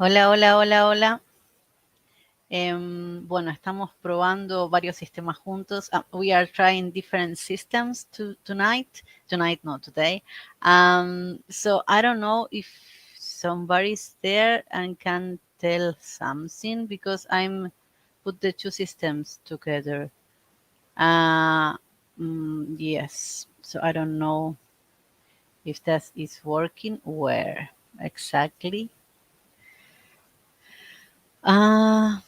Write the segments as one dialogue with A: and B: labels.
A: Hola, hola, hola, hola. Bueno, estamos probando varios sistemas juntos. We are trying different systems tonight. Tonight, not today. So I don't know if somebody's there and can tell something because I'm put the two systems together. Yes. So I don't know if that is working. Where exactly? Uh,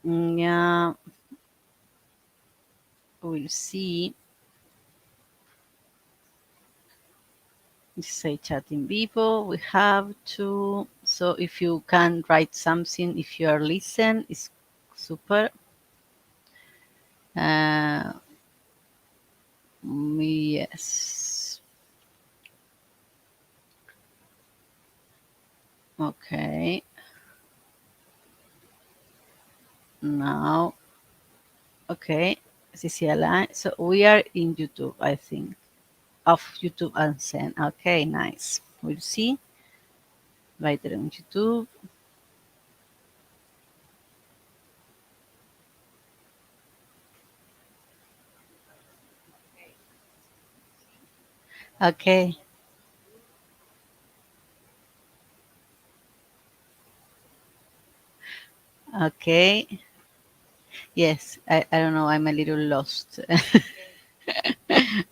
A: yeah. We'll see. Say chat in vivo. We have to. So if you can write something, if you are listening, it's super. Uh, yes. Okay. Now. Okay. CC Align. So we are in YouTube, I think. Of YouTube and send. Okay, nice. We'll see. Right there on YouTube. Okay. Okay. Yes. I don't know. I'm a little lost.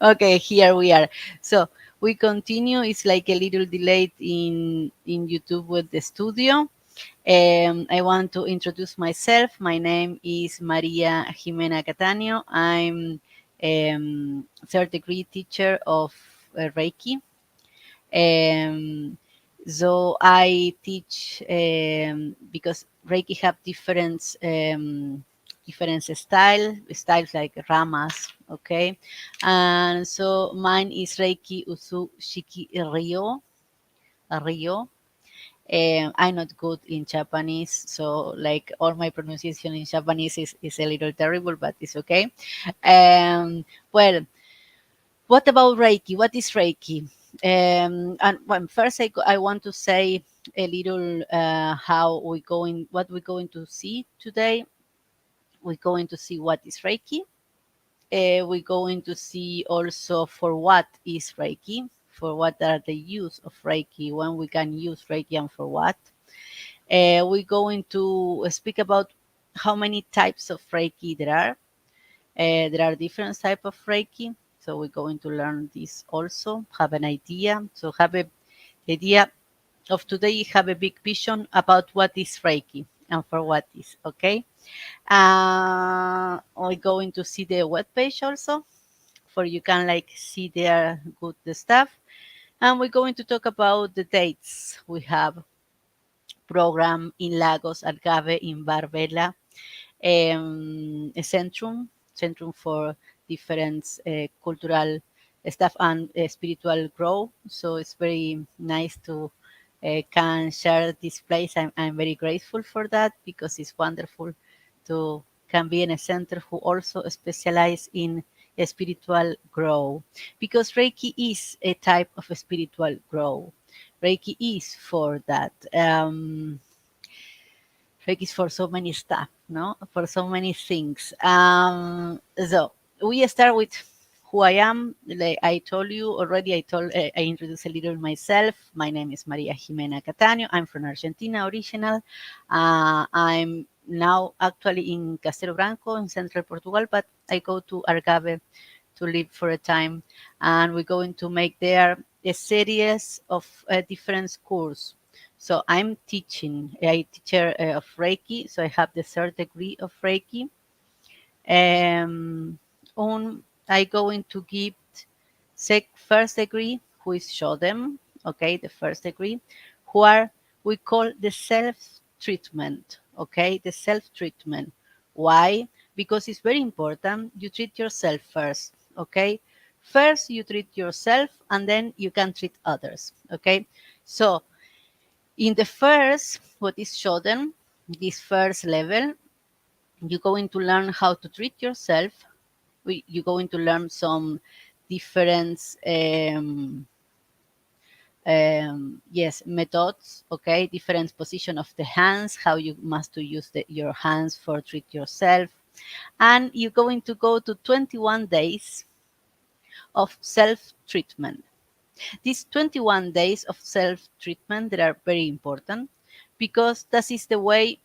A: Okay, here we are. So we continue. It's like a little delayed in YouTube with the studio. I want to introduce myself. My name is Maria Jimena Catano. I'm third degree teacher of Reiki. Um, so I teach because Reiki have different styles like ramas, okay, and so mine is Reiki Usu Shiki Ryo. I'm not good in Japanese, so like all my pronunciation in Japanese is a little terrible, but it's okay. Well, what about Reiki? What is Reiki? And well, first, I want to say a little what we're going to see today. We're going to see what is Reiki. We're going to see also for what is Reiki, for what are the use of Reiki, when we can use Reiki and for what. We're going to speak about how many types of Reiki there are. There are different type of Reiki, so we're going to learn this also. Have an idea. So have a idea of today. Have a big vision about what is Reiki and for what is. Okay. We're going to see the web page also, for you can like see there good the stuff. And we're going to talk about the dates we have program in Lagos, Algarve, in Barbella, a centrum for different cultural stuff and spiritual growth. So it's very nice to can share this place. I'm very grateful for that because it's wonderful to can be in a center who also specialize in spiritual growth, because Reiki is a type of spiritual growth. Reiki is for that. Reiki is for so many stuff, no? For so many things. So we start with who I am. Like I told you already, I introduced a little myself. My name is Maria Jimena Catano. I'm from Argentina, original. I'm now actually in Castelo Branco in central Portugal, but I go to Algarve to live for a time, and we're going to make there a series of different schools. So I'm teaching, a teacher of Reiki, so I have the third degree of Reiki. On I going to give first degree, who is show them, okay, the first degree, who are we call the self treatment, okay, the self treatment. Why? Because it's very important. You treat yourself first, okay. First, you treat yourself, and then you can treat others, okay. So in the first, what is shown, this first level, you're going to learn how to treat yourself. You're going to learn some different Yes, methods, okay, different position of the hands, how you must to use your hands for treat yourself. And you're going to go to 21 days of self-treatment. These 21 days of self-treatment, that are very important, because that is the way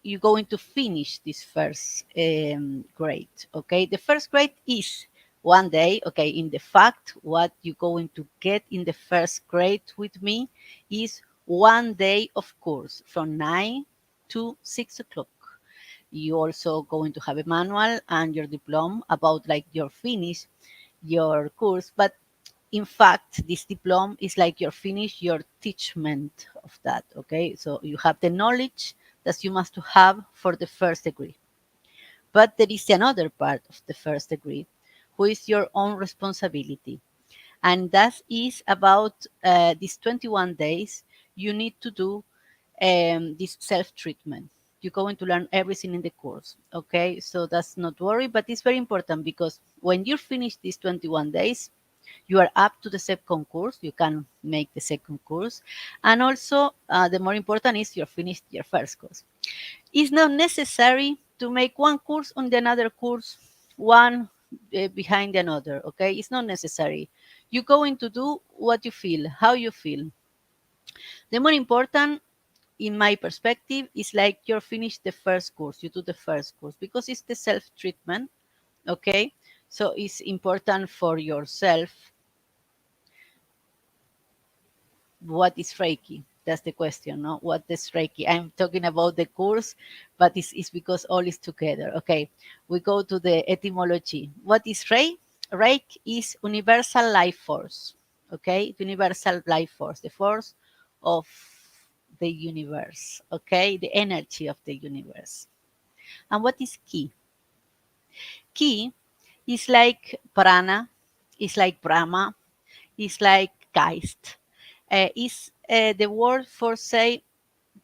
A: you're going to finish this first grade. Okay, the first grade is 1 day. Okay, in the fact, what you're going to get in the first grade with me is 1 day of course from 9 to 6 o'clock. You also going to have a manual and your diploma about like your finish your course, but in fact, this diploma is like you're finished your teachment of that. Okay, so you have the knowledge that you must have for the first degree. But there is another part of the first degree, who is your own responsibility, and that is about these 21 days. You need to do this self treatment. You're going to learn everything in the course. Okay, so that's not worry, but it's very important because when you finish these 21 days, you are up to the second course. You can make the second course. And also, the more important is you're finished your first course. It's not necessary to make one course on the another course, one behind another. Okay, it's not necessary. You're going to do what you feel, how you feel. The more important, in my perspective, is like you're finished the first course. You do the first course because it's the self treatment. Okay, so it's important for yourself. What is Reiki? That's the question, no? What is Reiki? I'm talking about the course, but it's because all is together. Okay, we go to the etymology. What is Reiki? Reiki is universal life force. Okay, universal life force, the force of the universe. Okay, the energy of the universe. And what is Ki? Ki is like prana, is like Brahma, is like Geist. Is the word for say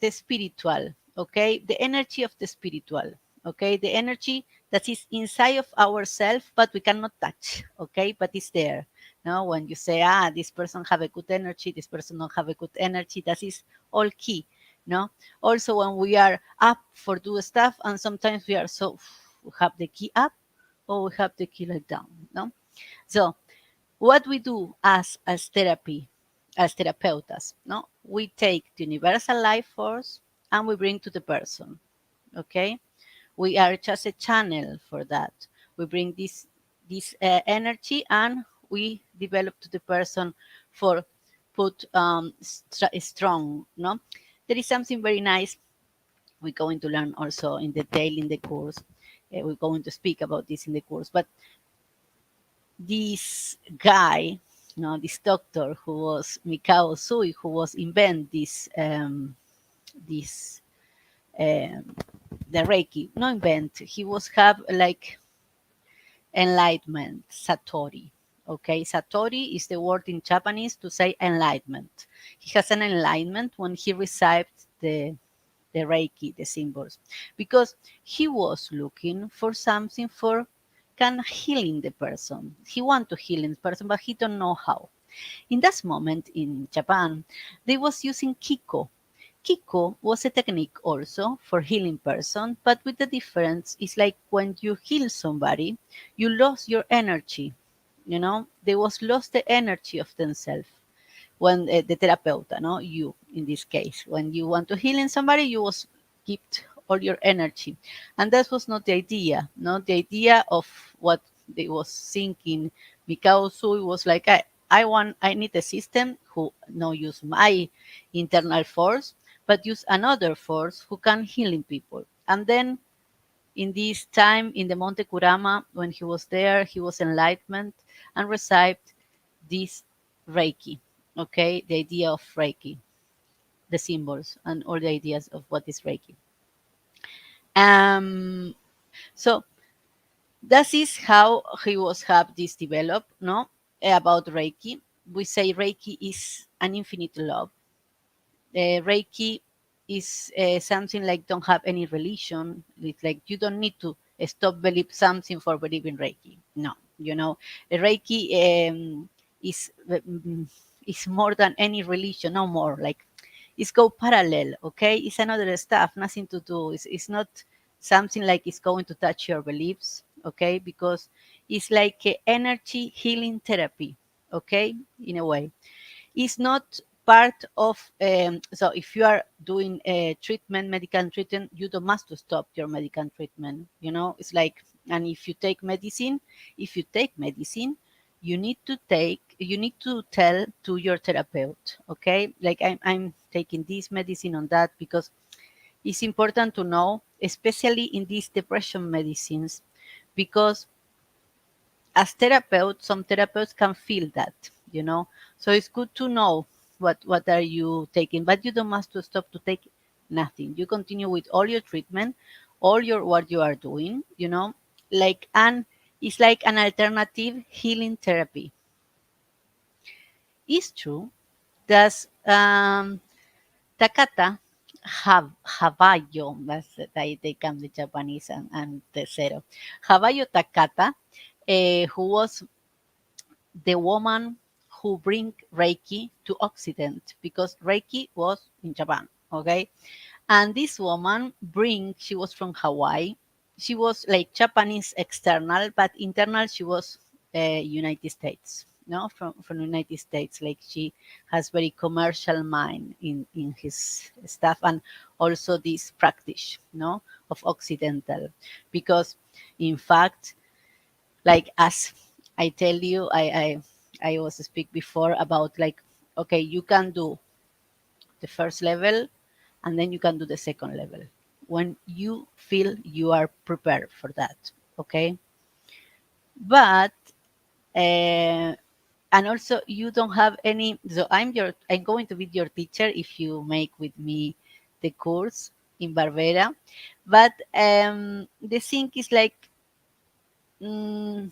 A: the spiritual, okay? The energy of the spiritual, okay? The energy that is inside of ourselves, but we cannot touch, okay? But it's there. No, when you say, this person have a good energy, this person don't have a good energy, that is all key. No, also when we are up for do stuff, and sometimes we are so we have the key up or we have the key like down. No, so what we do as therapy, as therapeutas, no, we take the universal life force and we bring to the person. Okay, we are just a channel for that. We bring this energy and we develop to the person for put strong. No, there is something very nice. We're going to learn also in detail in the course. We're going to speak about this in the course, but this guy, this doctor who was Mikao Sui, who was invent this um, the Reiki, no invent. He was have like enlightenment, satori. Okay, satori is the word in Japanese to say enlightenment. He has an enlightenment when he received the Reiki, the symbols, because he was looking for something for can healing the person. He want to heal the person, but he don't know how. In that moment in Japan, they was using Kiko. Kiko was a technique also for healing person, but with the difference is like when you heal somebody, you lost your energy. They was lost the energy of themselves when the terapeuta, no, you in this case, when you want to heal in somebody, you was keep all your energy, and that was not the idea. Not the idea of what they was thinking. Mikao Sui was like, I need a system who no use my internal force, but use another force who can healing people. And then in this time in the Monte Kurama, when he was there, he was enlightenment and received this Reiki. Okay, the idea of Reiki, the symbols, and all the ideas of what is Reiki. Um, so that is how he was have this developed, no, about Reiki. We say Reiki is an infinite love. Reiki is something like don't have any religion. It's like you don't need to stop believe something for believing Reiki. No, Reiki is It's more than any religion, no more. Like it's go parallel, okay? It's another stuff, nothing to do. It's not something like it's going to touch your beliefs, okay? Because it's like a energy healing therapy, okay? In a way is not part of so if you are doing a treatment medical treatment, you don't must to stop your medical treatment, it's like. And if you take medicine, you need to tell to your therapist, okay, like I'm taking this medicine on that, because it's important to know, especially in these depression medicines, because as therapeut, some therapeutes can feel that. So it's good to know what are you taking, but you don't have to stop to take nothing. You continue with all your treatment, all your what you are doing, like. And it's like an alternative healing therapy. It's true that Takata Havayo, that's they come the Japanese and the zero. Havayo Takata, who was the woman who bring Reiki to Occident, because Reiki was in Japan, okay? And this woman she was from Hawaii. She was like Japanese external, but internal she was United States, no, from United States. Like she has very commercial mind in his stuff, and also this practice, of Occidental, because in fact, like as I tell you, I was speak before about like, okay, you can do the first level, and then you can do the second level when you feel you are prepared for that, okay. But uh, and also you don't have any. So I'm going to be your teacher if you make with me the course in Barbera. But the thing is like, mm,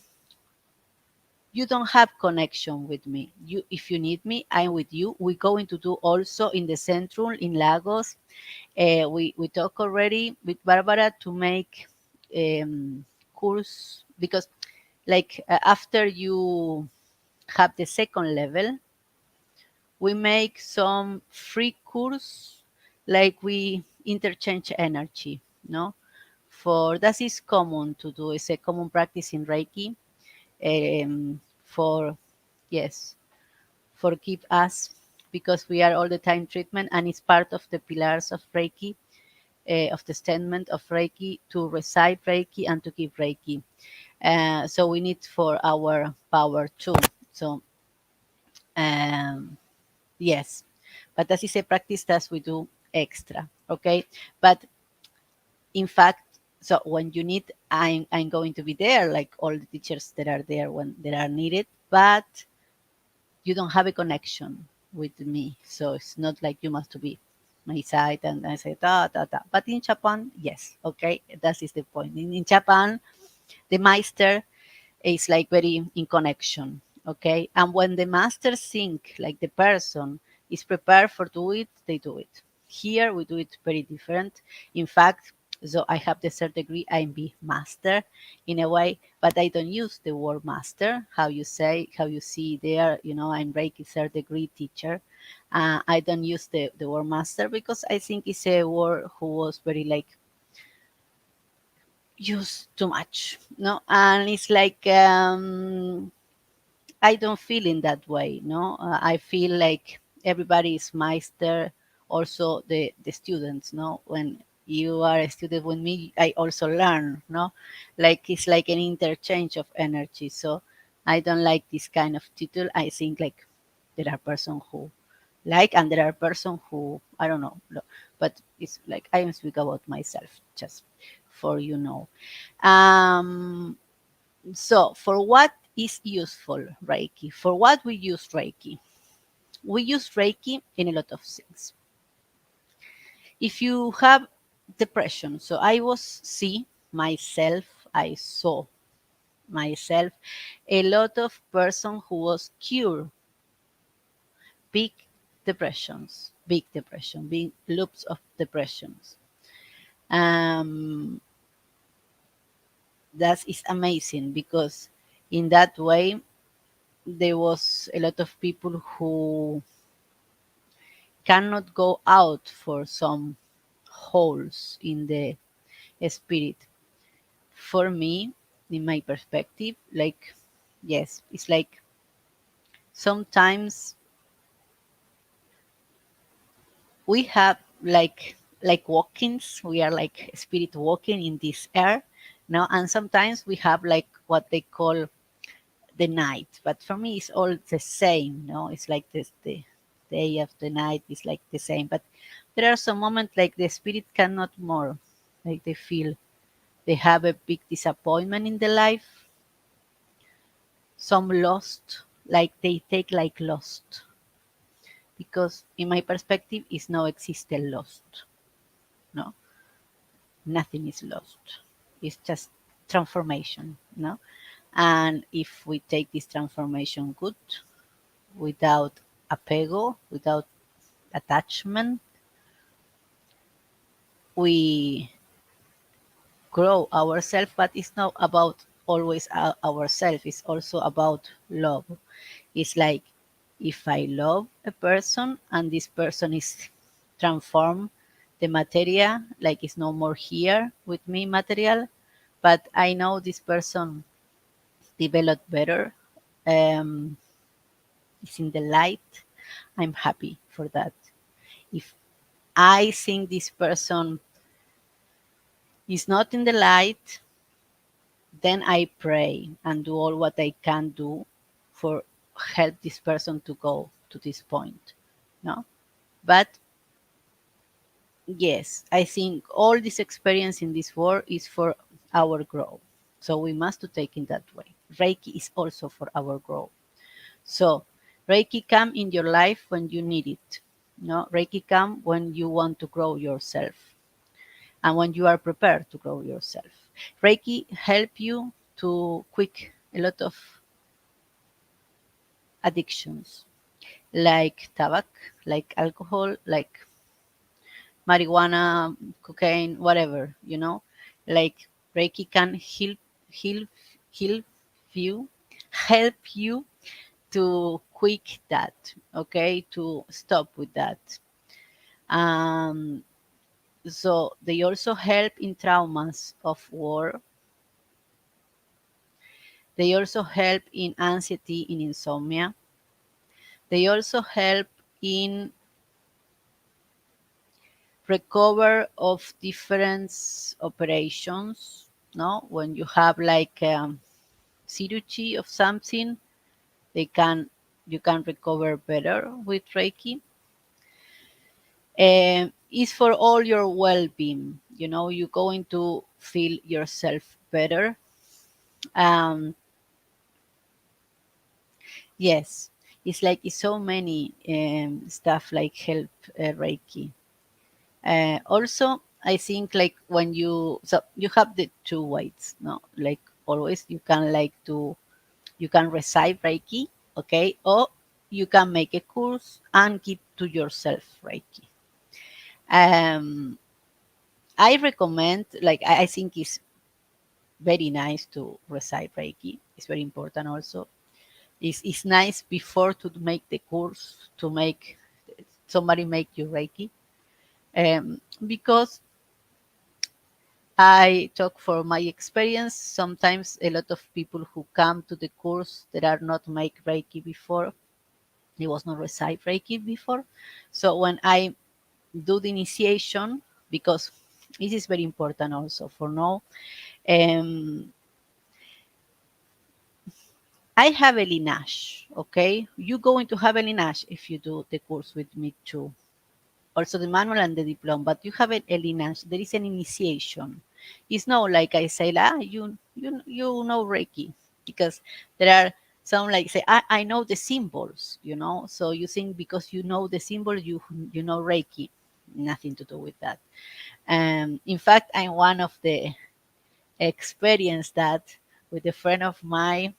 A: you don't have connection with me. If you need me, I'm with you. We're going to do also in the central in Lagos. We talk already with Barbara to make course, because like after you have the second level, we make some free course, like we interchange energy, no? For that is common to do. It's a common practice in Reiki. For yes, forgive us, because we are all the time treatment, and it's part of the pillars of Reiki, of the statement of Reiki, to recite Reiki and to give Reiki. So we need for our power too. So um, yes, but that is a practice that we do extra. Okay, but in fact, so when you need, I'm going to be there, like all the teachers that are there when they are needed, but you don't have a connection with me. So it's not like you must to be my side and I say da da da. But in Japan, yes, okay, that is the point. In Japan, the Meister is like very in connection, okay. And when the master think like the person is prepared for do it, they do it. Here we do it very different. In fact, so I have the third degree, I'm be master in a way, but I don't use the word master, how you see there, I'm Reiki third degree teacher. I don't use the word master, because I think it's a word who was very like used too much, no. And it's like I don't feel in that way, no. I feel like everybody is meister, also the students, no. When you are a student with me, I also learn, no. Like it's like an interchange of energy. So I don't like this kind of title. I think like there are person who like, and there are person who I don't know, but it's like I am speak about myself, just for um so, for what is useful Reiki? For what we use Reiki? We use Reiki in a lot of things. If you have depression, so I saw myself, a lot of person who was cured big big depression, big loops of depressions. Um, that is amazing, because in that way there was a lot of people who cannot go out for some holes in the spirit. For me, in my perspective, like, yes, it's like sometimes we have like walkings, we are like spirit walking in this air now, and sometimes we have like what they call the night, but for me it's all the same, no, it's like this, the day of the night is like the same, but there are some moments like the spirit cannot more, like they feel they have a big disappointment in the life, some lost, like they take like lost, because in my perspective is no existent lost, no, nothing is lost, it's just transformation, no, and if we take this transformation good, without apego, without attachment, we grow ourselves, but it's not about always ourselves, it's also about love. It's like if I love a person and this person is transformed the materia, like it's no more here with me material, but I know this person developed better, um, is in the light, I'm happy for that. If I think this person is not in the light, then I pray and do all what I can do for help this person to go to this point. No? But yes, I think all this experience in this world is for our growth. So we must to take in that way. Reiki is also for our growth. So Reiki come in your life when you need it. No, Reiki come when you want to grow yourself and when you are prepared to grow yourself. Reiki help you to quit a lot of addictions like tobacco, like alcohol, like marijuana, cocaine, whatever, like Reiki can heal, heal you, help you to quit that, okay, to stop with that. Um, so they also help in traumas of war. They also help in anxiety, in insomnia. They also help in recover of different operations. No, when you have like surgery of something, they can you can recover better with Reiki. It's for all your well-being. You're going to feel yourself better. Um, yes, it's like it's so many stuff like help Reiki. Also, I think like when you have the two ways, no, like always you can recite Reiki, okay, or you can make a course and give to yourself Reiki. Um, I recommend, like I think it's very nice to recite Reiki. It's very important also. It's nice before to make the course to make somebody make you Reiki, because I talk for my experience. Sometimes a lot of people who come to the course that are not make Reiki before, they was not recite Reiki before. So when I do the initiation, because this is very important also for now, um, I have a lineage. Okay, you going to have a lineage if you do the course with me too. Also the manual and the diploma, but you have a lineage. There is an initiation. It's not like I say, you know Reiki, because there are some like say, I know the symbols, So you think because you know the symbol, you know Reiki. Nothing to do with that. In fact, I'm one of the experience that with a friend of mine,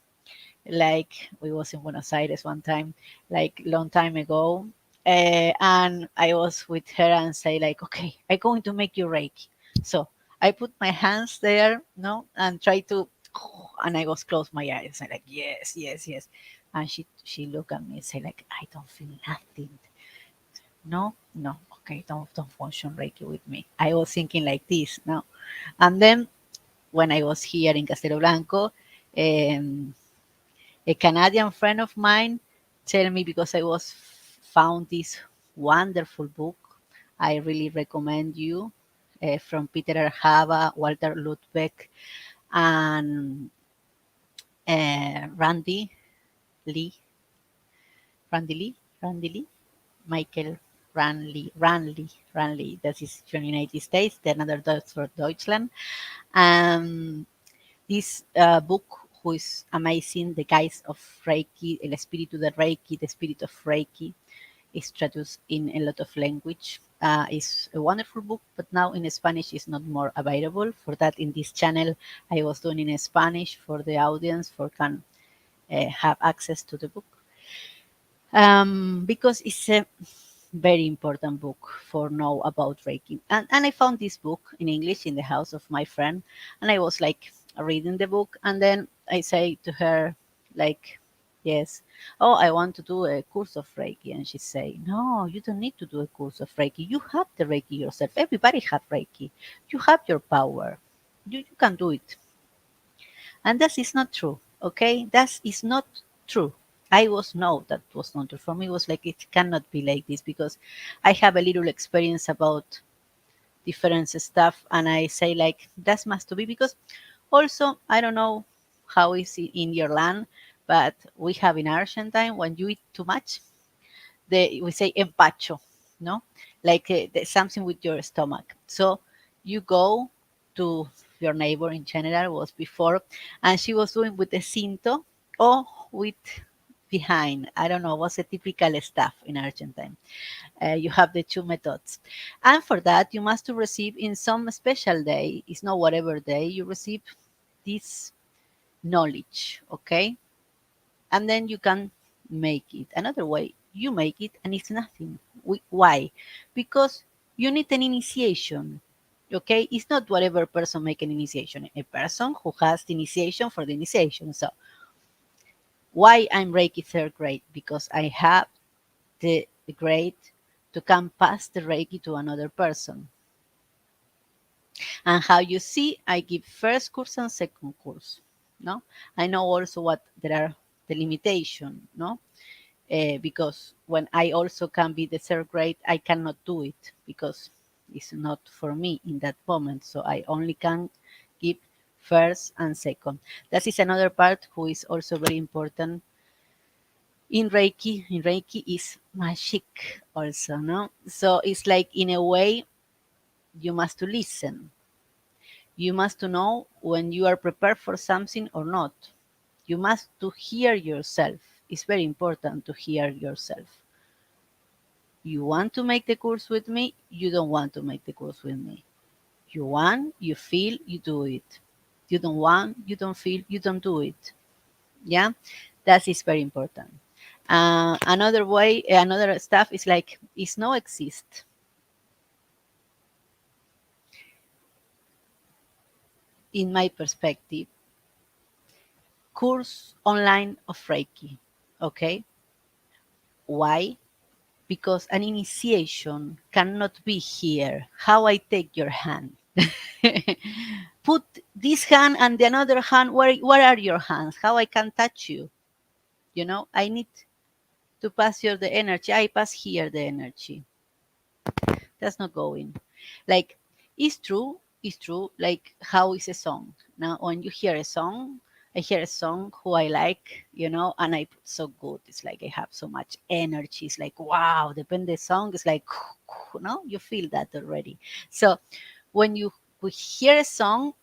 A: like we was in Buenos Aires one time, like long time ago, and I was with her and say like, okay, I'm going to make you Reiki. So I put my hands there, no, and try to, and I was close my eyes and like, yes, yes, yes. And she looked at me and said like, I don't feel nothing. No, no, okay, don't function Reiki with me. I was thinking like this, no. And then when I was here in Castelo Blanco, um, a Canadian friend of mine tell me, because I was found this wonderful book. I really recommend you, from Peter Erhava, Walter Ludwig, and Randy Lee, Randy Lee, Randy Lee, Michael Ranley. That is from United States. The another does for Deutschland. Um, this book, who is amazing, The Guise of Reiki, El Espíritu de Reiki, The Spirit of Reiki, is traduced in a lot of language. It's a wonderful book, but now in Spanish is not more available. For that, in this channel, I was doing in Spanish for the audience for can have access to the book, because it's a very important book for know about Reiki. And I found this book in English in the house of my friend, and I was like reading the book, and then I say to her, like, yes, oh, I want to do a course of Reiki, and she say, no, you don't need to do a course of Reiki. You have the Reiki yourself. Everybody have Reiki. You have your power. You can do it. And that is not true. Okay, that is not true. I was no, that was not true. For me, it was like it cannot be like this, because I have a little experience about different stuff, and I say like that must be, because also I don't know how is it in your land, but we have in Argentine, when you eat too much, we say empacho, no, like something with your stomach. So you go to your neighbor, in general was before, and she was doing with the cinto or with behind. I don't know, was a typical stuff in Argentine. You have the two methods, and for that you must to receive in some special day. It's not whatever day you receive this knowledge, okay? And then you can make it another way. You make it and it's nothing. Why? Because you need an initiation. Okay, it's not whatever person make an initiation. A person who has the initiation for the initiation. So why I'm Reiki third grade? Because I have the grade to come pass the Reiki to another person. And how you see, I give first course and second course. No, I know also what there are the limitation. No, because when I also can be the third grade, I cannot do it because it's not for me in that moment. So I only can give first and second. That is another part who is also very important in Reiki. In Reiki is magic also, no? So it's like in a way you must to listen. You must to know when you are prepared for something or not. You must to hear yourself. It's very important to hear yourself. You want to make the course with me, you don't want to make the course with me. You want, you feel, you do it. You don't want, you don't feel, you don't do it. Yeah, that is very important. Another way, another stuff is like, it's no exist. In my perspective, course online of Reiki. Okay, why? Because an initiation cannot be here. How I take your hand. Put this hand and the another hand. Where are your hands? How I can touch you? You know, I need to pass you the energy. I pass here the energy. That's not going. Like, it's true, like how is a song. Now when you hear a song, I hear a song who I like, and I so good. It's like I have so much energy. It's like wow, depend the song, it's like no, you feel that already. So when we hear a song,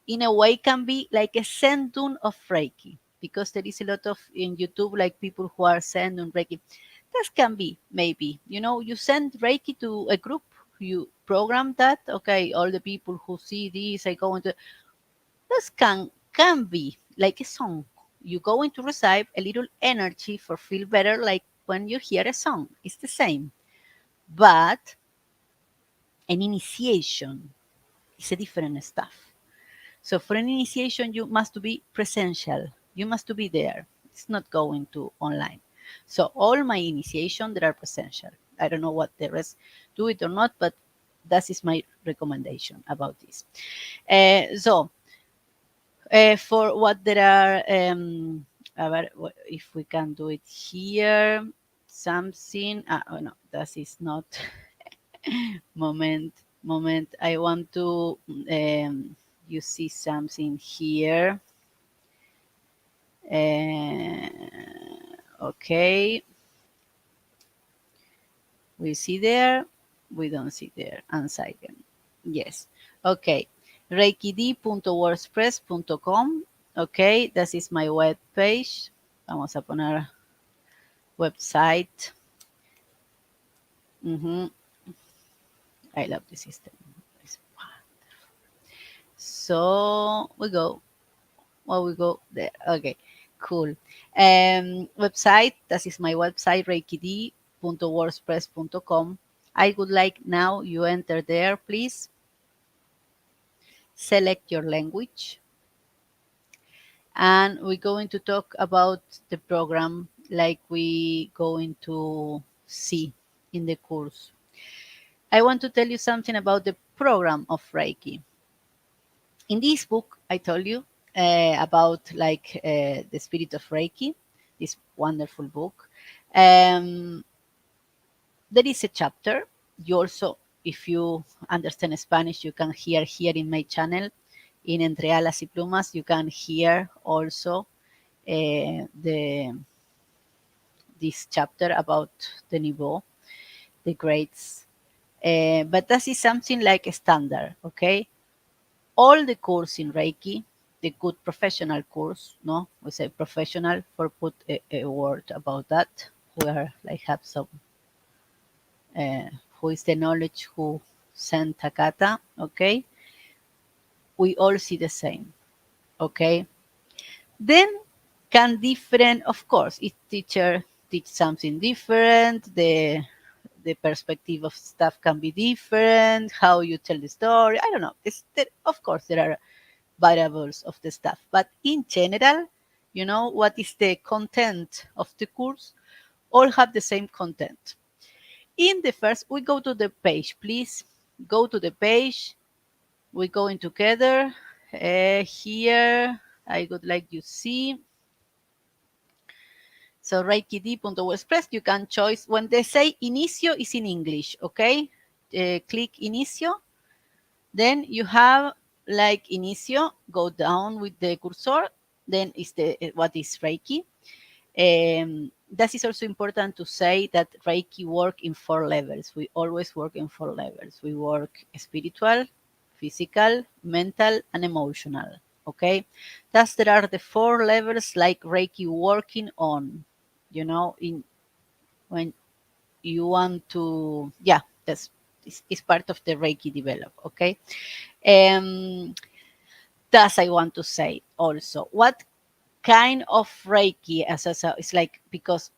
A: in a way can be like a sendun of Reiki, because there is a lot of in YouTube like people who are sendun Reiki. That can be maybe, you send Reiki to a group, you program that, okay, all the people who see this, I go into this can be like a song. You going to receive a little energy for feel better, like when you hear a song. It's the same. But an initiation is a different stuff. So for an initiation, you must be presential. You must be there. It's not going to online. So all my initiation that are presential. I don't know what the rest do it or not, but that is my recommendation about this. For what there are, if we can do it here, something. Oh no, that is not moment. I want to. You see something here. Uh, okay, we see there. We don't see there. Unsigned. Yes. Okay. reikid.wordpress.com. Okay, this is my web page. Vamos a poner website. Mhm. I love the system. So we go. Well, we go there. Okay, cool. Website. This is my website, reikid.wordpress.com. I would like now you enter there, please. Select your language. And we're going to talk about the program like we going to see in the course. I want to tell you something about the program of Reiki. In this book, I told you about like the spirit of Reiki, this wonderful book. Um, there is a chapter. You also, if you understand Spanish, you can hear here in my channel, in Entre Alas y Plumas, you can hear also the this chapter about the niveau, the grades. But that is something like a standard, okay? All the course in Reiki, the good professional course, no, we say professional for put a word about that, who are like have some, who is the knowledge who sent Takata, okay? We all see the same, okay? Then can different, of course, each teacher teach something different, the perspective of stuff can be different, how you tell the story, I don't know. Of course, there are variables of the stuff. But in general, you know, what is the content of the course? All have the same content. In the first, we go to the page, please. Go to the page. We're going together. Here, I would like you see. So reikid.wordpress, you can choose. When they say inicio is in English, okay? Click inicio. Then you have like inicio, go down with the cursor. Then is the what is Reiki. That is also important to say that Reiki work in 4 levels. We always work in 4 levels. We work spiritual, physical, mental, and emotional. Okay, thus there are the 4 levels like Reiki working on. You know, in when you want to, yeah, that's is part of the Reiki develop. Okay, um, thus I want to say also what kind of Reiki as it's like because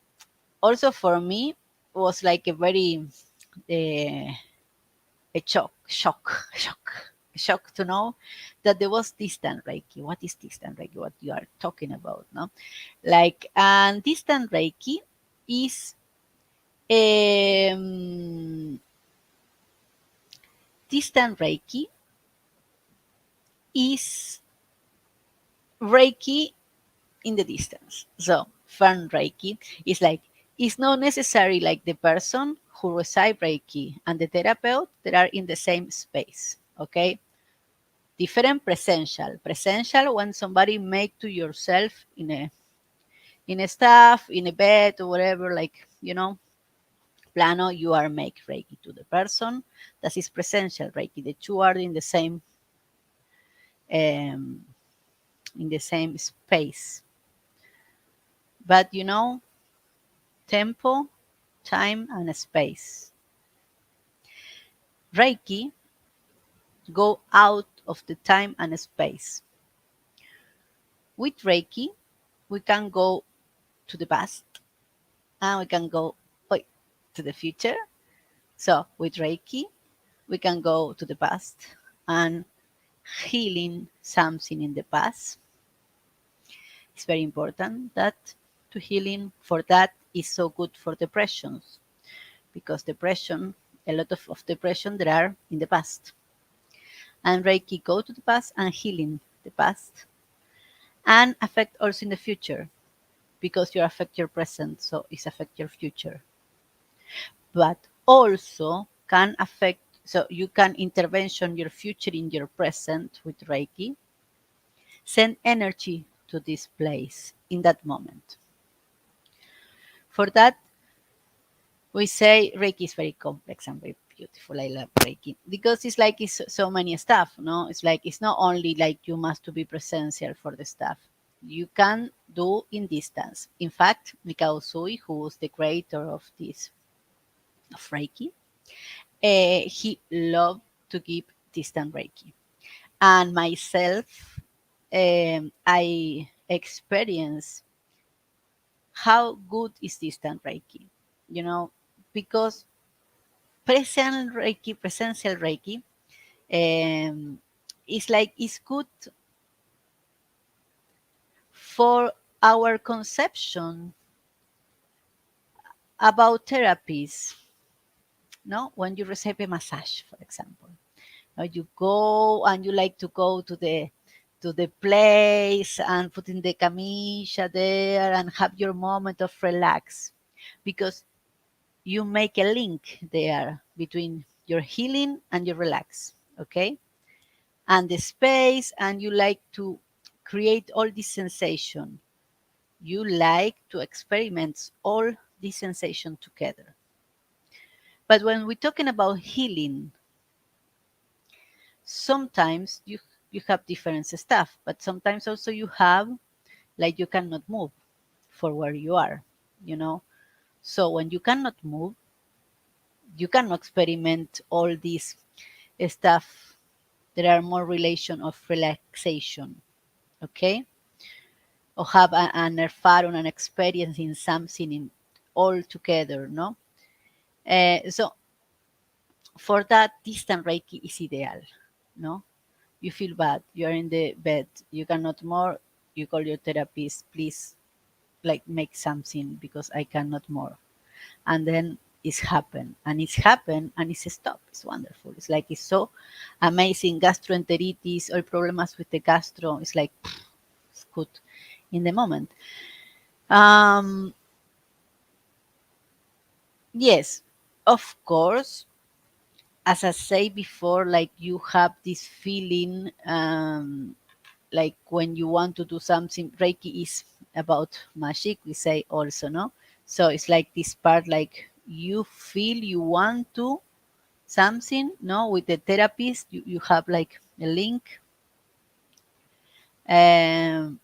A: also for me was like a very uh, a shock to know that there was distant Reiki. What is distant Reiki? What you are talking about? No, like and distant Reiki is um, distant Reiki is Reiki in the distance. So fern Reiki is like it's not necessary like the person who receive Reiki and the therapist that are in the same space. Okay. Different presential. Presential when somebody make to yourself in a staff, in a bed or whatever, like plano, you are make Reiki to the person. That is presential Reiki. The two are um, in the same space. But tempo, time, and space. Reiki go out of the time and space. With Reiki, we can go to the past and we can go to the future. So with Reiki, we can go to the past and healing something in the past. It's very important that. to healing for that is so good for depressions, because depression, a lot of depression there are in the past. And Reiki go to the past and healing the past and affect also in the future, because you affect your present, so it's affect your future. But also can affect, so you can intervention your future in your present with Reiki, send energy to this place in that moment. For that, we say Reiki is very complex and very beautiful. I love Reiki because it's like it's so many stuff. No, it's like it's not only like you must to be presential for the stuff. You can do in distance. In fact, Mikao Sui, who was the creator of this of Reiki, he loved to give distant Reiki. And myself, I experience how good is distant Reiki. You know, because presential Reiki, it's like it's good for our conception about therapies. No, when you receive a massage, for example, now you go and you like to go to the place and put in the camilla there and have your moment of relax, because you make a link there between your healing and your relax. Okay, and the space, and you like to create all this sensation. You like to experiment all this sensation together. But when we're talking about healing, sometimes you have different stuff, but sometimes also you have like you cannot move for where you are, you know. So when you cannot move, you cannot experiment all this stuff. There are more relation of relaxation, okay, or have an erfahrung, an experience in something in all together, no? So for that, distant Reiki is ideal, no? You feel bad, you are in the bed, you cannot more, you call your therapist, please, like make something because I cannot more. And then it's happened and it's stopped. It's wonderful. It's like it's so amazing. Gastroenteritis or problems with the gastro, it's like it's good in the moment. Um, yes, of course, as I say before, like you have this feeling, like when you want to do something. Reiki is about magic, we say also, no? So it's like this part, like you feel you want to something, no? With the therapist, you have like a link. Um,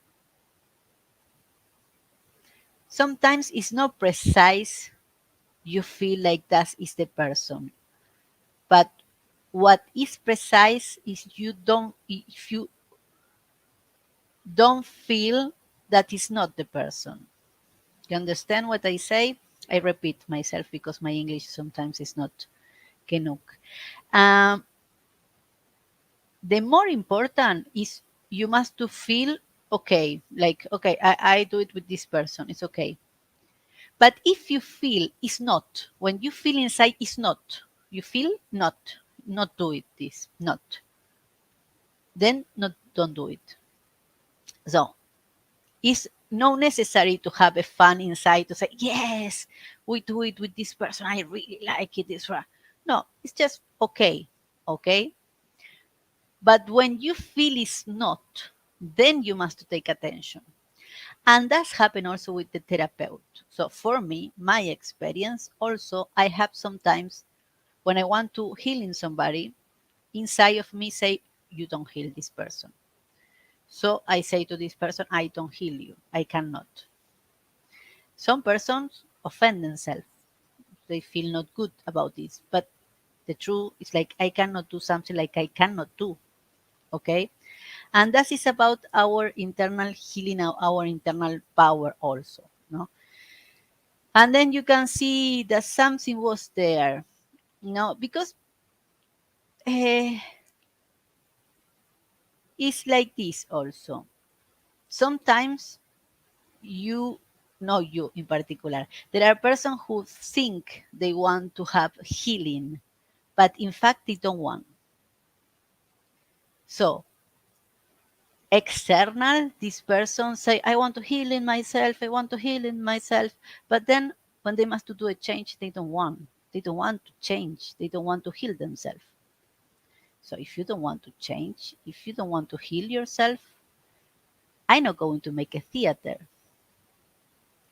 A: Sometimes it's not precise. You feel like that is the person, but what is precise is you don't, if you don't feel that is not the person. You understand what I say? I repeat myself because my English sometimes is not Kenuk. Um, the more important is you must to feel okay, like okay, I do it with this person, it's okay. But if you feel it's not, when you feel inside it's not, you feel not do it this, not, then not don't do it. So it's not necessary to have a fun inside to say, yes, we do it with this person. I really like it. This one. No, it's just okay. Okay. But when you feel it's not, then you must take attention. And that's happened also with the therapeutic. So for me, my experience also, I have sometimes when I want to heal in somebody, inside of me say, you don't heal this person. So I say to this person, I don't heal you. I cannot. Some persons offend themselves. They feel not good about this. But the truth is like I cannot do something like I cannot do. Okay? And that is about our internal healing, our internal power also. No? And then you can see that something was there. Because uh, it's like this also. Sometimes you not you in particular. There are persons who think they want to have healing, but in fact they don't want. So external, this person say, I want to heal in myself, I want to heal in myself. But then when they must to do a change, they don't want. They don't want to change. They don't want to heal themselves. So if you don't want to change, if you don't want to heal yourself, I'm not going to make a theater.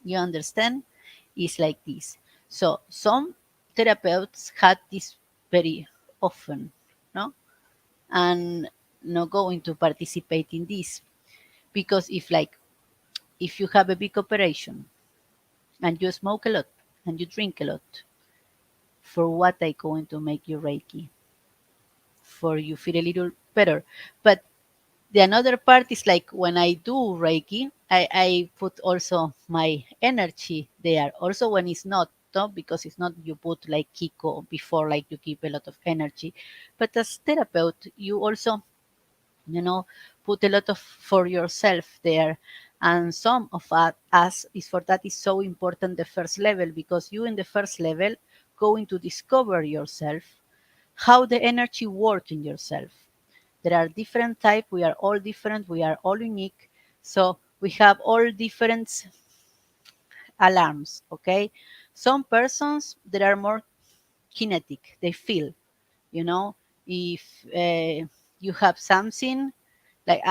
A: You understand? It's like this. So some therapeutes had this very often, no? And not going to participate in this because if you have a big operation and you smoke a lot and you drink a lot, for what I going to make you Reiki? For you feel a little better. But the another part is like when I do Reiki, I put also my energy there. Also when it's not, no, because it's not you put like Kiko before, like you keep a lot of energy. But as therapeutic, you also, put a lot of for yourself there. And some of us is for that is so important the first level because you in the first level going to discover yourself, how the energy work in yourself. There are different type. We are all different. We are all unique. So we have all different alarms. Okay. Some persons that are more kinetic. They feel. You know, if you have something like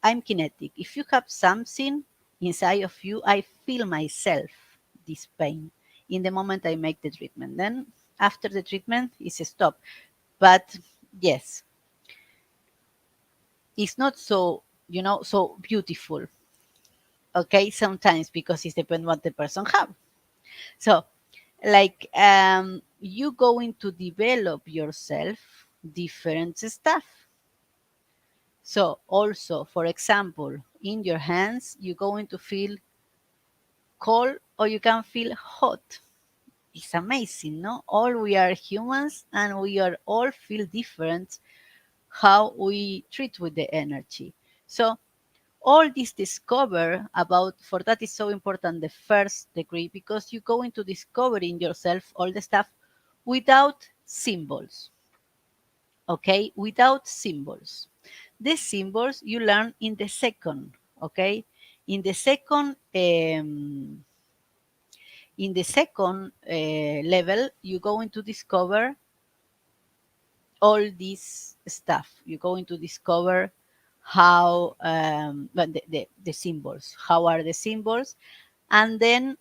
A: I'm kinetic. If you have something inside of you, I feel myself this pain in the moment I make the treatment. Then after the treatment, it's a stop. But yes, it's not so so beautiful, okay, sometimes because it depends what the person have. So like you going to develop yourself different stuff. So also, for example, in your hands you're going to feel cold or you can feel hot. It's amazing, no? All we are humans and we are all feel different how we treat with the energy. So all this discover about for that is so important the first degree because you're going to discover in yourself all the stuff without symbols, okay, without symbols. The symbols you learn in the second, okay, in the second level you're going to discover all this stuff. You're going to discover how but the symbols, how are the symbols. And then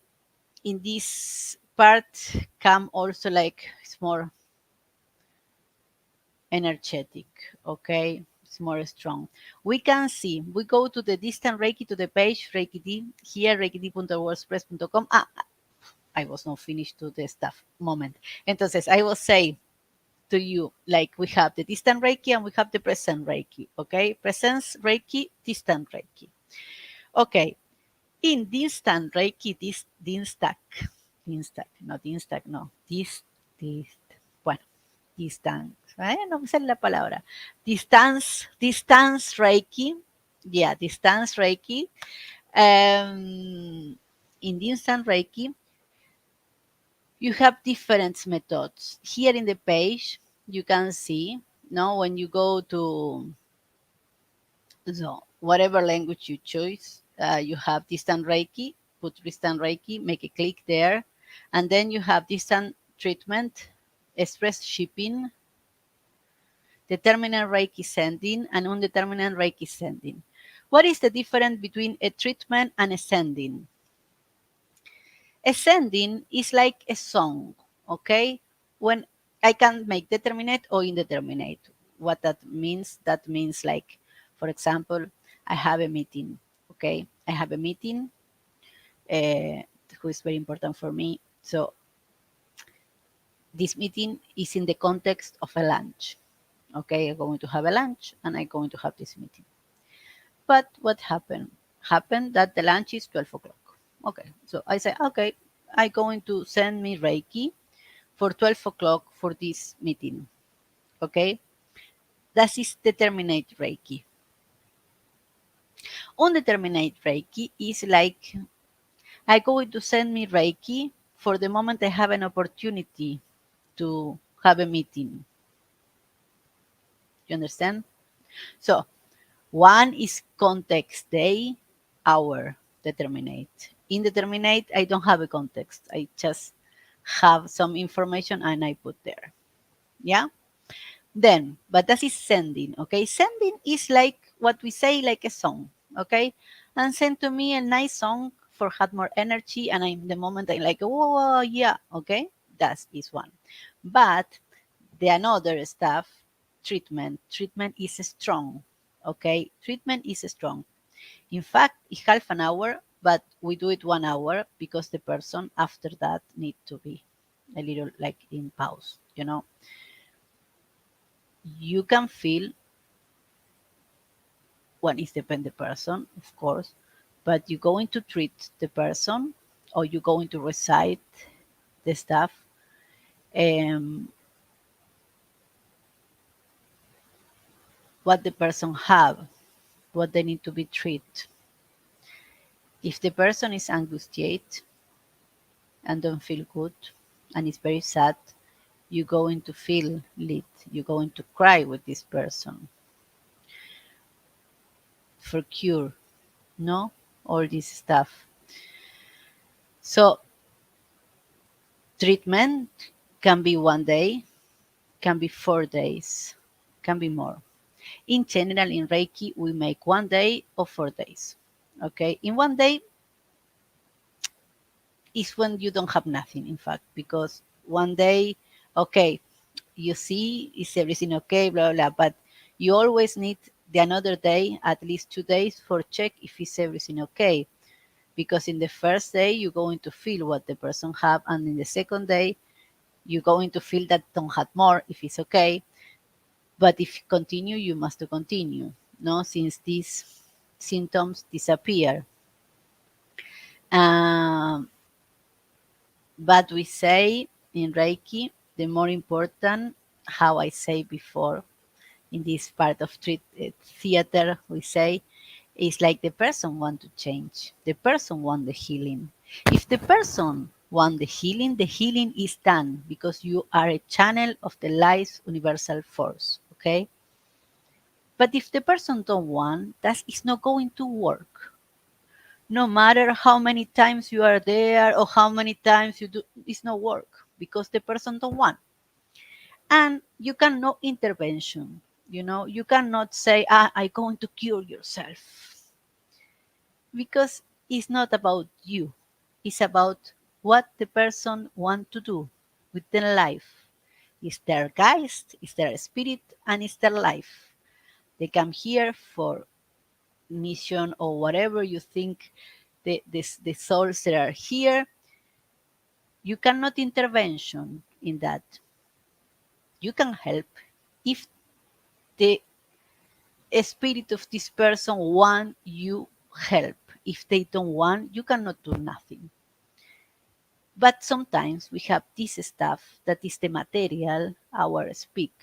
A: in this part come also like it's more energetic, okay, it's more strong. We can see, we go to the distant Reiki to the page Reiki D here, reikid.wordpress.com. I was not finished to the stuff moment. Entonces I will say to you, like we have the distant Reiki and we have the present Reiki, okay? Presence Reiki, distant Reiki. Okay, in distant Reiki, bueno, distance, no me sale la palabra. Distance Reiki, yeah, distance Reiki. In distant Reiki, you have different methods. Here in the page, you can see, no, when you go to so whatever language you choose, you have distant Reiki, put distant Reiki, make a click there, and then you have distant treatment, express shipping, determinant Reiki sending, and undetermined Reiki sending. What is the difference between a treatment and a sending? Ascending is like a song, okay? When I can make determinate or indeterminate. What that means like, for example, I have a meeting, okay? I have a meeting uh, who is very important for me. So this meeting is in the context of a lunch, okay? I'm going to have a lunch and I'm going to have this meeting. But what happened? Happened that the lunch is 12 o'clock. Okay, so I say, okay, I'm going to send me Reiki for 12 o'clock for this meeting. Okay, that is determinate Reiki. Undeterminate Reiki is like I going to send me Reiki for the moment I have an opportunity to have a meeting. You understand? So one is context, day, hour, determinate. Indeterminate, I don't have a context. I just have some information and I put there. Yeah. Then, but that is sending. Okay. Sending is like what we say, like a song. Okay. And send to me a nice song for have more energy. And I'm the moment I'm like, oh, yeah. Okay. That is one. But the another stuff, treatment. Treatment is strong. Okay. Treatment is strong. In fact, it's half an hour, but we do it 1 hour because the person after that need to be a little like in pause. You can feel when it's depend the person, of course, but you're going to treat the person or you're going to recite the stuff. Um, what the person have, what they need to be treated. If the person is angustiated and don't feel good and is very sad, you're going to feel lit. You're going to cry with this person for cure, no? All this stuff. So treatment can be 1 day, can be 4 days, can be more. In general, in Reiki, we make 1 day or 4 days. Okay, in 1 day is when you don't have nothing, in fact, because 1 day, okay, you see, is everything okay, blah, blah, blah, but you always need the another day, at least 2 days, for check if is everything okay. Because in the first day, you're going to feel what the person have, and in the second day, you're going to feel that don't have more if it's okay. But if you continue, you must continue, no? Since these symptoms disappear. Um, but we say in Reiki, the more important, how I say before, in this part of theater, we say, is like the person want to change. The person want the healing. If the person want the healing is done because you are a channel of the life's universal force. Okay. But if the person don't want, that is not going to work. No matter how many times you are there or how many times you do, it's not work because the person don't want. And you cannot intervention. You cannot say, I'm going to cure yourself because it's not about you. It's about what the person want to do with their life. It's their geist, it's their spirit, and it's their life. They come here for mission or whatever you think the souls that are here. You cannot intervention in that. You can help if the spirit of this person want you help. If they don't want, you cannot do nothing. But sometimes we have this stuff that is the material, our speak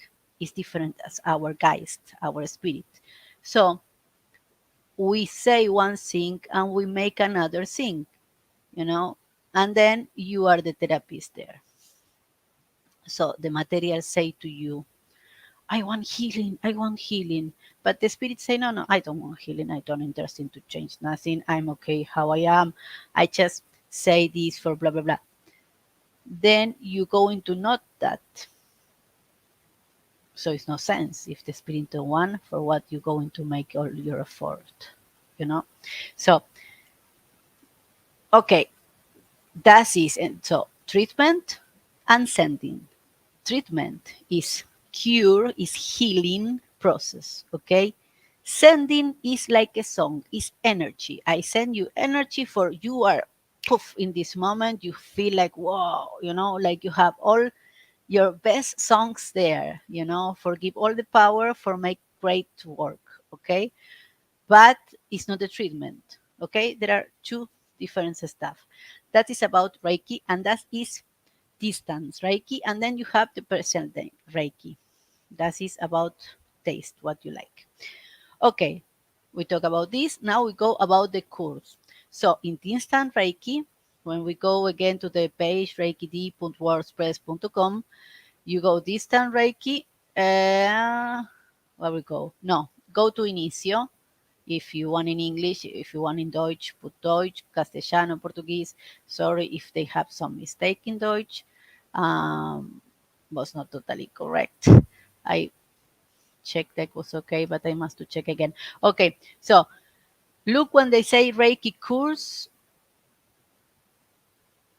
A: is different as our geist, our spirit. So we say one thing and we make another thing, you know, and then you are the therapist there. So the material say to you, I want healing, I want healing. But the spirit say, no, no, I don't want healing. I don't interested to change nothing. I'm okay how I am. I just say this for blah, blah, blah. Then you go into not that. So it's no sense if the spirit don't want for what you're going to make all your effort, you know? So, okay, that is, and so treatment and sending. Treatment is cure, is healing process, okay? Sending is like a song, is energy. I send you energy for you are poof in this moment. You feel like wow, like you have all your best songs there, forgive all the power for make great work, okay? But it's not a treatment, okay? There are two different stuff. That is about Reiki, and that is distance Reiki, and then you have the personal Reiki. That is about taste, what you like. Okay, we talk about this. Now we go about the course. So in instant Reiki, When we go again to the page reikid.wordpress.com, you go distant Reiki. Where we go? No, go to Inicio. If you want in English, if you want in Deutsch, put Deutsch, Castellano, Portuguese. Sorry if they have some mistake in Deutsch. Was not totally correct. I checked that was okay, but I must to check again. Okay, so look when they say Reiki course,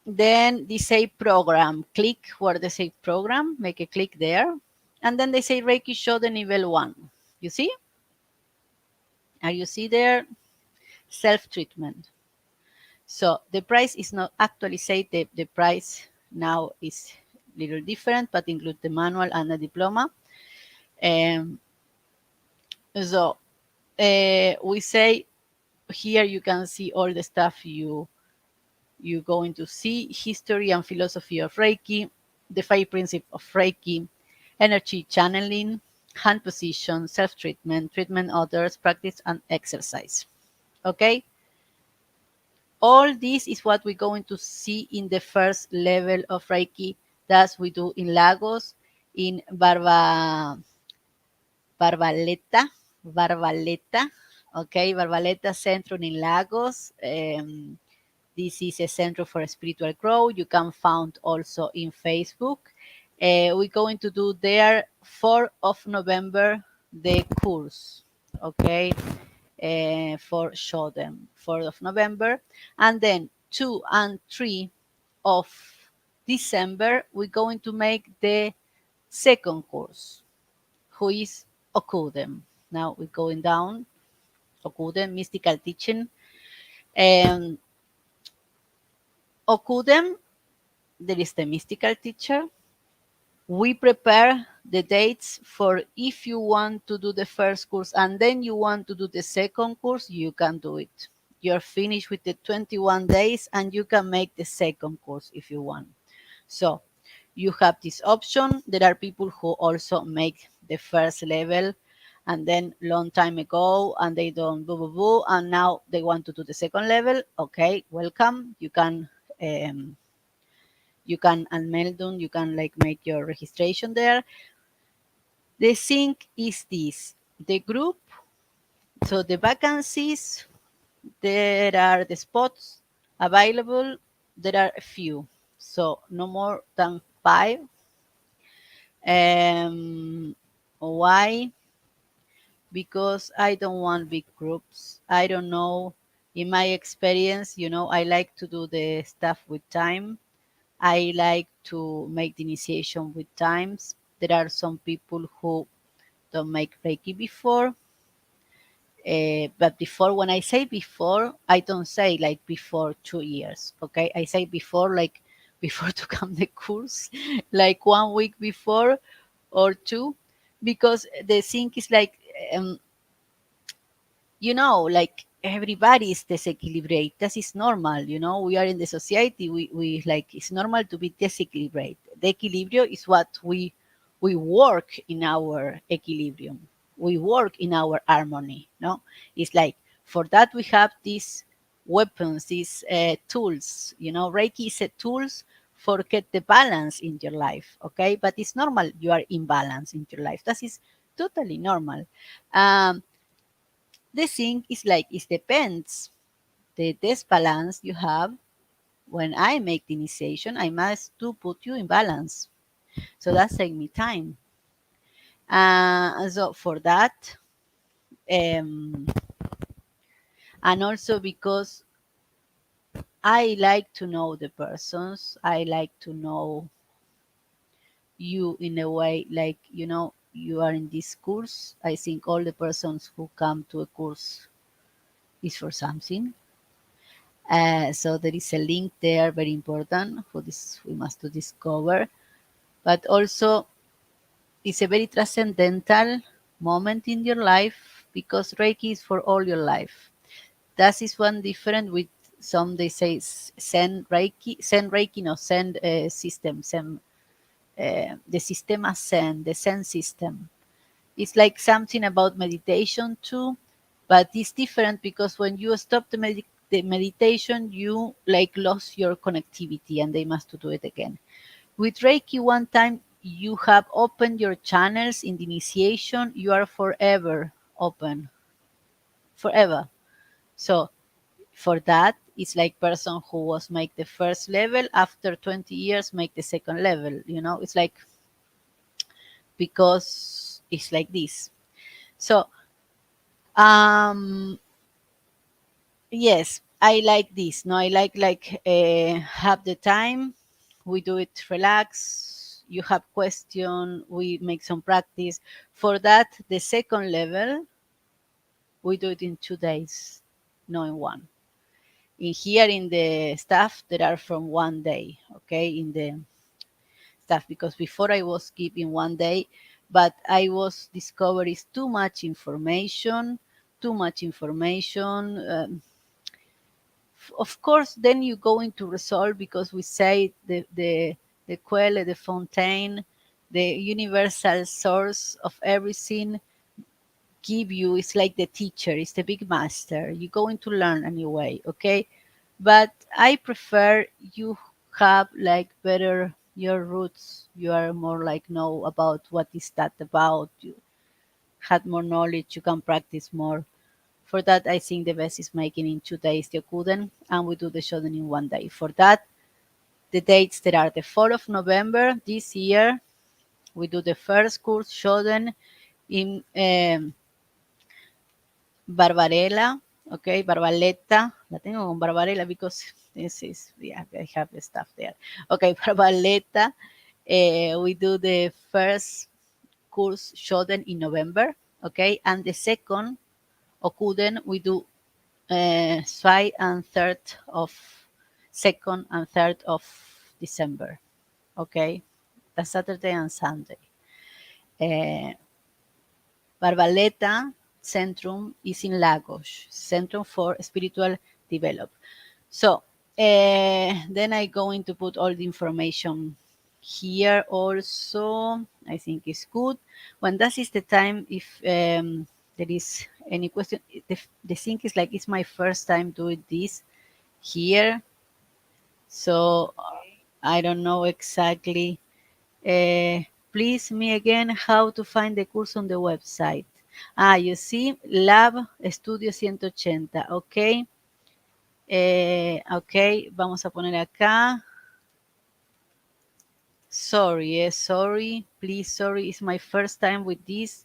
A: then they say program. Click where they say program, make a click there. And then they say Reiki show the level 1. You see? Are you see there? Self-treatment. So the price is not actually say the price now is little different, but include the manual and the diploma. Um, so we say here you can see all the stuff you're going to see: history and philosophy of Reiki, the 5 principles of Reiki, energy channeling, hand position, self-treatment, treatment others, practice and exercise. Okay? All this is what we're going to see in the first level of Reiki that we do in Lagos, in Barbaleta, okay, Barbaleta Centro in Lagos. This is a center for spiritual growth. You can find also in Facebook. We're going to do there 4th of November the course, okay, for show them 4th of November, and then 2 and 3 of December we're going to make the second course, who is Okudem. Now we're going down. Okudem, mystical teaching. And Okudem, there is the mystical teacher. We prepare the dates for if you want to do the first course and then you want to do the second course, you can do it. You're finished with the 21 days and you can make the second course if you want. So you have this option. There are people who also make the first level and then long time ago and they don't boo boo boo and now they want to do the second level. Okay, welcome. You can unmail them, you can like make your registration there. The thing is this: the group, so the vacancies, there are the spots available, there are a few, so no more than 5. Why? Because I don't want big groups. I don't know. In my experience, I like to do the stuff with time. I like to make the initiation with times. There are some people who don't make Reiki before. But before, when I say before, I don't say like before 2 years. Okay. I say before, like before to come the course, like 1 week before or two, because the thing is like, um, like everybody is disequilibrated. That is normal. We are in the society. We like it's normal to be disequilibrated. The equilibrium is what we work in our equilibrium. We work in our harmony. No, it's like for that we have these weapons, these tools. Reiki is a tools for get the balance in your life. Okay, but it's normal you are imbalance in your life. That is totally normal. Um, the thing is like it depends. The disbalance you have when I make the initiation, I must to put you in balance. So that's take me time. So for that, um, and also because I like to know the persons, I like to know you in a way like you are in this course. I think all the persons who come to a course is for something. So there is a link there, very important for this we must to discover. But also, it's a very transcendental moment in your life because Reiki is for all your life. That is one different with some they say Zen Reiki, no Zen system, Zen, the system as Zen, the Zen system. It's like something about meditation too, but it's different because when you stop the the meditation, you like lost your connectivity and they must to do it again. With Reiki, one time you have opened your channels in the initiation, you are forever open, forever. So for that, it's like person who was make the first level after 20 years make the second level. It's like because it's like this. So um yes, I like this. No, I like have the time. We do it relax. You have question. We make some practice. For that, the second level, we do it in 2 days, not in one. In here in the staff, there are from 1 day. Okay, in the staff because before I was keeping 1 day, but I was discovering too much information. Too much information. Of course, then you go into resolve because we say the quelle, the fontaine, the universal source of everything give you. It's like the teacher, it's the big master. You're going to learn anyway, okay? But I prefer you have like better your roots. You are more like know about what is that about. You had more knowledge. You can practice more. For that, I think the best is making in 2 days the Okuden, and we do the Shoden in 1 day. For that, the dates that are the 4th of November this year, we do the first course Shoden in Barbarella, okay, Barbaleta. La tengo con Barbarella because this is, yeah, I have the stuff there. Okay, Barbaleta. We do the first course Shoden in November, okay, and the second Okuden we do 2 and 3rd of 2nd and 3rd of December. Okay, that's Saturday and Sunday. Uh, Barbaleta Centrum is in Lagos, Centrum for Spiritual Develop. So then I going to put all the information here also. I think it's good. When that is the time, if there is any question, the thing is like it's my first time doing this here, so I don't know exactly. Uh, Please me again how to find the course on the website. You see, Lab Estudio 180, ok. Ok, vamos a poner acá. Sorry, sorry, please, sorry, it's my first time with this.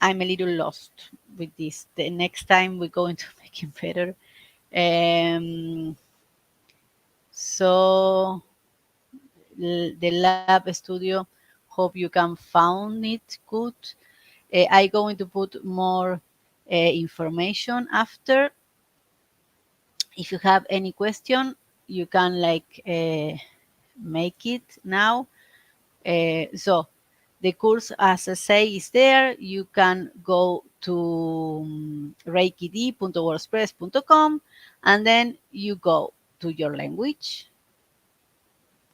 A: I'm a little lost with this. The next time we're going to make it better. So the Lab Studio, hope you can found it good. I going to put more information after. If you have any question, you can like make it now. So the course, as I say, is there. You can go to reikid.wordpress.com and then you go to your language,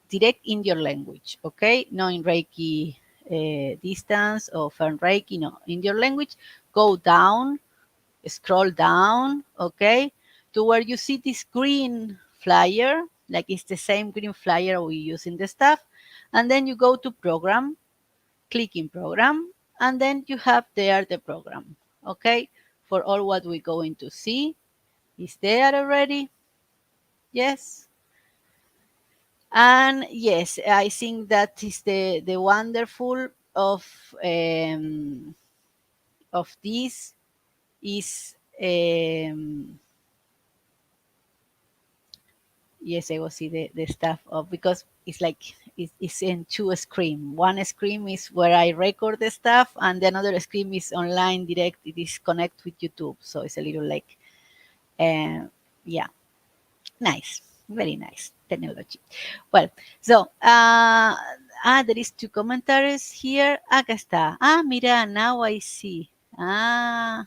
A: direct in your language, okay? Not in Reiki distance or Fern Reiki, no, in your language. Go down, scroll down, okay, to where you see this green flyer, like it's the same green flyer we use in the staff. And then you go to program, click in program, and then you have there the program, okay, for all what we're going to see. Is there already? Yes. And yes, I think that is the wonderful of this is yes, I will see the stuff of because it's like it's in two screen. One screen is where I record the stuff, and the another screen is online direct. It is connect with YouTube, so it's a little like, yeah, nice, very nice technology. Well, so there is two commentaries here. Acá está. Mira, now I see. Ah,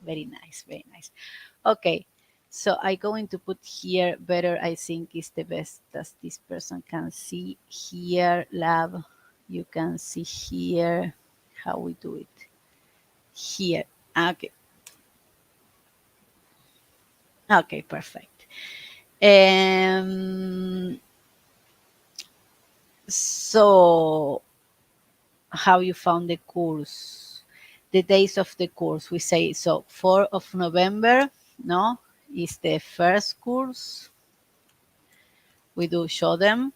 A: very nice, very nice. Okay, so I going to put here better. I think is the best that this person can see here. Lab, you can see here how we do it here. Okay. Okay, perfect. Um, so, how you found the course? The days of the course, we say so. 4th of November, no, is the first course. We do show them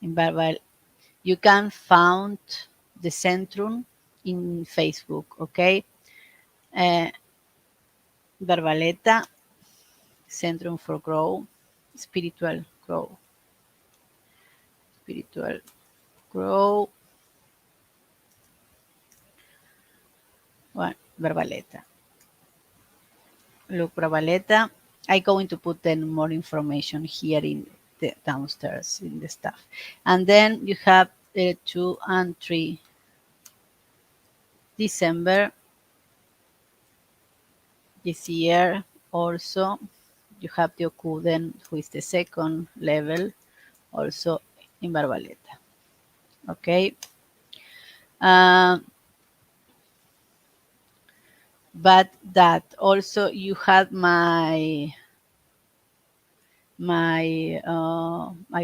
A: in Barbal. You can find the Centrum in Facebook, okay? Uh, Barbaleta, Centrum for Grow, Spiritual Grow, Spiritual Grow, well, Barbaleta. Look, Barbaleta. I'm going to put then more information here in the downstairs in the stuff. And then you have 2 and 3 December this year also. You have the Okuden, who is the second level, also in Barbaleta. Okay. Um, but that also you had I'm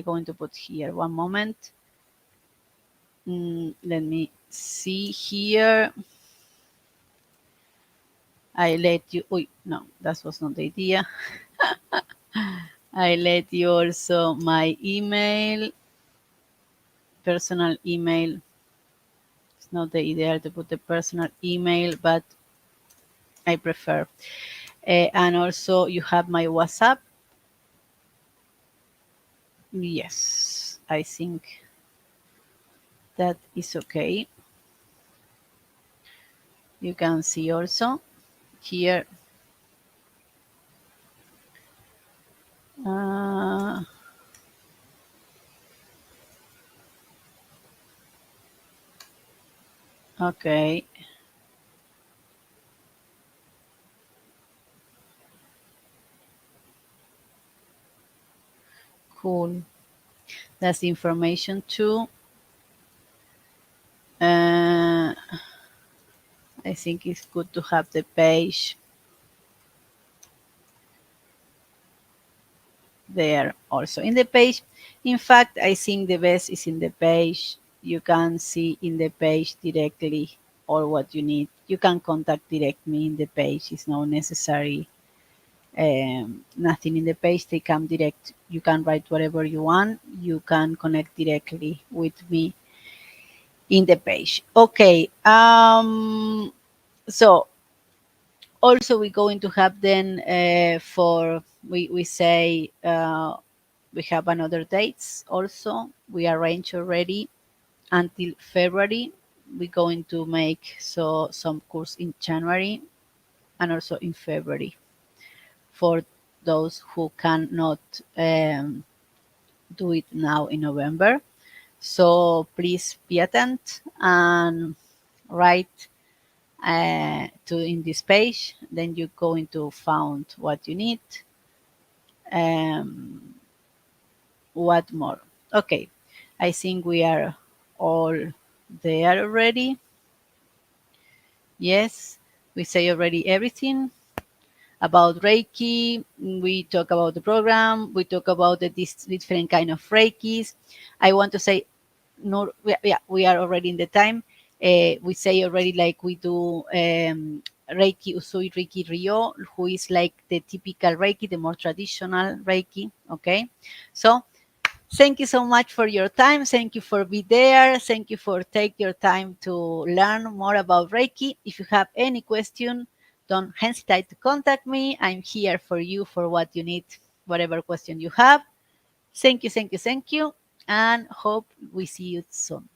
A: going to put here one moment. Let me see here. I let you. Oh, no, that was not the idea. I let you also my email, personal email. It's not the ideal to put the personal email, but I prefer. And also, you have my WhatsApp. Yes, I think that is okay. You can see also here. Uh, okay, cool. That's the information too. Uh, I think it's good to have the page there also. In the page, in fact, I think the best is in the page. You can see in the page directly all what you need. You can contact direct me in the page. It's not necessary. Nothing in the page. They come direct. You can write whatever you want. You can connect directly with me in the page. Okay. So also we're going to have then for we say we have another dates also. We arrange already until February. We're going to make so some course in January and also in February for those who cannot do it now in November. So please be attent and write to in this page. Then you're going to find what you need. Um, what more? Okay, I think we are all there already. Yes, we say already everything about Reiki. We talk about the program. We talk about the different kind of Reikis. I want to say, no, yeah, we are already in the time. We say already like we do Reiki Usui Reiki Ryo, who is like the typical Reiki, the more traditional Reiki. Okay, so thank you so much for your time. Thank you for being there. Thank you for take your time to learn more about Reiki. If you have any question, don't hesitate to contact me. I'm here for you for what you need, whatever question you have. Thank you, thank you, thank you, and hope we see you soon.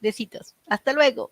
A: Besitos. Hasta luego.